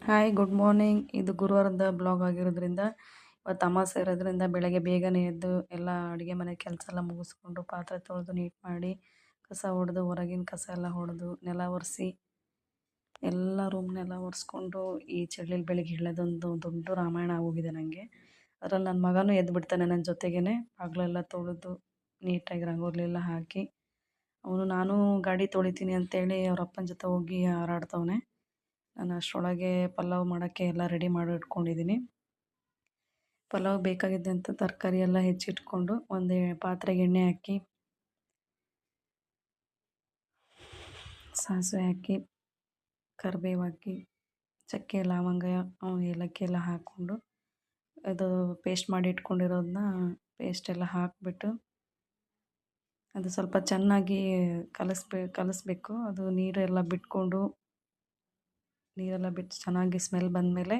Hi good morning. ಇದು ಗುರುವಾರದ blog ಆಗಿರೋದ್ರಿಂದ ಇವತ್ತು ಅಮಾವಾಸ್ಯೆ ಇರೋದ್ರಿಂದ ಬೆಳಗ್ಗೆ ಬೇಗನೆ ಎದ್ದು ಎಲ್ಲ ಅಡುಗೆ ಮನೆ ಕೆಲಸ ಎಲ್ಲ ಮುಗಿಸ್ಕೊಂಡು ಪಾತ್ರೆ ತೊಳೆದು ನೀಟ್ ಮಾಡಿ ಕಸ ಹೊಡೆದು ಹೊರಗಿನ ಕಸ ಎಲ್ಲ ಹೊಡೆದು ನೆಲ ಒರೆಸಿ ಎಲ್ಲ ರೂಮ್ನೆಲ್ಲ ಒರೆಸ್ಕೊಂಡು ಈ ಚಳಿಲಿ ಬೆಳಗ್ಗೆ ಹೇಳೋದೊಂದು ದೊಡ್ಡ ರಾಮಾಯಣ ಆಗೋಗಿದೆ ನನಗೆ. ಅದರಲ್ಲಿ ನನ್ನ ಮಗನೂ ಎದ್ದು ಬಿಡ್ತಾನೆ ನನ್ನ ಜೊತೆಗೇ. ಬಾಗಿಲೆಲ್ಲ ತೊಳೆದು ನೀಟಾಗಿ ರಂಗೋಲಿ ಎಲ್ಲ ಹಾಕಿ ಅವನು ನಾನು ಗಾಡಿ ತೊಳಿತೀನಿ ಅಂತೇಳಿ ಅವ್ರ ಅಪ್ಪನ ಜೊತೆ ಹೋಗಿ ಹಾರಾಡ್ತವನೆ. ನಾನು ಅಷ್ಟರೊಳಗೆ ಪಲಾವ್ ಮಾಡೋಕ್ಕೆ ಎಲ್ಲ ರೆಡಿ ಮಾಡಿ ಇಟ್ಕೊಂಡಿದ್ದೀನಿ. ಪಲಾವ್ ಬೇಕಾಗಿದ್ದಂಥ ತರಕಾರಿ ಎಲ್ಲ ಹೆಚ್ಚಿಟ್ಕೊಂಡು ಒಂದು ಪಾತ್ರೆಗೆ ಎಣ್ಣೆ ಹಾಕಿ ಸಾಸಿವೆ ಹಾಕಿ ಕರಿಬೇವು ಹಾಕಿ ಚಕ್ಕೆ ಲವಂಗ ಏಲಕ್ಕಿ ಎಲ್ಲ ಹಾಕ್ಕೊಂಡು ಅದು ಪೇಸ್ಟ್ ಮಾಡಿ ಇಟ್ಕೊಂಡಿರೋದನ್ನ ಪೇಸ್ಟ್ ಎಲ್ಲ ಹಾಕಿಬಿಟ್ಟು ಅದು ಸ್ವಲ್ಪ ಚೆನ್ನಾಗಿ ಕಲಿಸ್ಬೇಕು. ಅದು ನೀರೆಲ್ಲ ಬಿಟ್ಕೊಂಡು ಚೆನ್ನಾಗಿ ಸ್ಮೆಲ್ ಬಂದಮೇಲೆ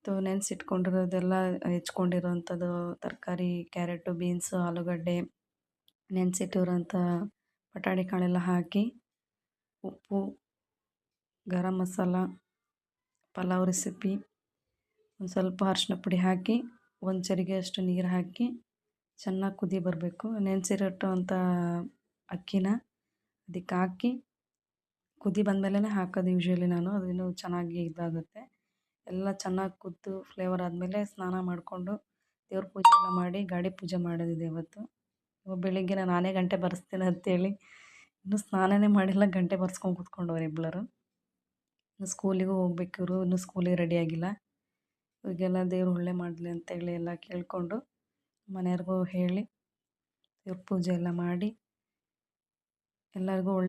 ನೆನೆಸಿಟ್ಕೊಂಡಿರೋದೆಲ್ಲ ಹೆಚ್ಕೊಂಡಿರೋಂಥದ್ದು ತರಕಾರಿ ಕ್ಯಾರೆಟು ಬೀನ್ಸು ಆಲೂಗಡ್ಡೆ ನೆನೆಸಿಟ್ಟಿರೋಂಥ ಬಟಾಣಿ ಕಾಳೆಲ್ಲ ಹಾಕಿ ಉಪ್ಪು ಗರಂ ಮಸಾಲ ಪಲಾವ್ ರೆಸಿಪಿ ಒಂದು ಸ್ವಲ್ಪ ಅರಿಶಿನ ಪುಡಿ ಹಾಕಿ ಒಂದು ಚರಿಗೆ ಅಷ್ಟು ನೀರು ಹಾಕಿ ಚೆನ್ನಾಗಿ ಕುದಿ ಬರಬೇಕು. ನೆನೆಸಿರೋಂಥ ಅಕ್ಕಿನ ಅದಕ್ಕೆ ಹಾಕಿ ಕುದಿ ಬಂದಮೇಲೆ ಹಾಕೋದು ಯೂಶ್ವಲಿ ನಾನು. ಅದು ಇನ್ನೂ ಚೆನ್ನಾಗಿ ಇದಾಗುತ್ತೆ. ಎಲ್ಲ ಚೆನ್ನಾಗಿ ಕುದ್ದು ಫ್ಲೇವರ್ ಆದಮೇಲೆ ಸ್ನಾನ ಮಾಡಿಕೊಂಡು ದೇವ್ರ ಪೂಜೆ ಎಲ್ಲ ಮಾಡಿ ಗಾಡಿ ಪೂಜೆ ಮಾಡೋದಿದೆ ಇವತ್ತು. ಬೆಳಿಗ್ಗೆ ನಾನು ಆನೆ ಗಂಟೆ ಬರೆಸ್ತೀನಿ ಅಂತೇಳಿ ಇನ್ನೂ ಸ್ನಾನನೇ ಮಾಡಿಲ್ಲ, ಗಂಟೆ ಬರ್ಸ್ಕೊಂಡು ಕೂತ್ಕೊಂಡವ್ರು ಇಬ್ಬರು. ಇನ್ನು ಸ್ಕೂಲಿಗೂ ಹೋಗ್ಬೇಕು ಇವರು, ಇನ್ನೂ ಸ್ಕೂಲಿಗೆ ರೆಡಿಯಾಗಿಲ್ಲ. ಇವಾಗೆಲ್ಲ ದೇವ್ರು ಒಳ್ಳೆ ಮಾಡಲಿ ಅಂತೇಳಿ ಎಲ್ಲ ಕೇಳಿಕೊಂಡು ಮನೆಯವ್ರಿಗೂ ಹೇಳಿ ದೇವ್ರ ಪೂಜೆ ಎಲ್ಲ ಮಾಡಿ ಎಲ್ಲರಿಗೂ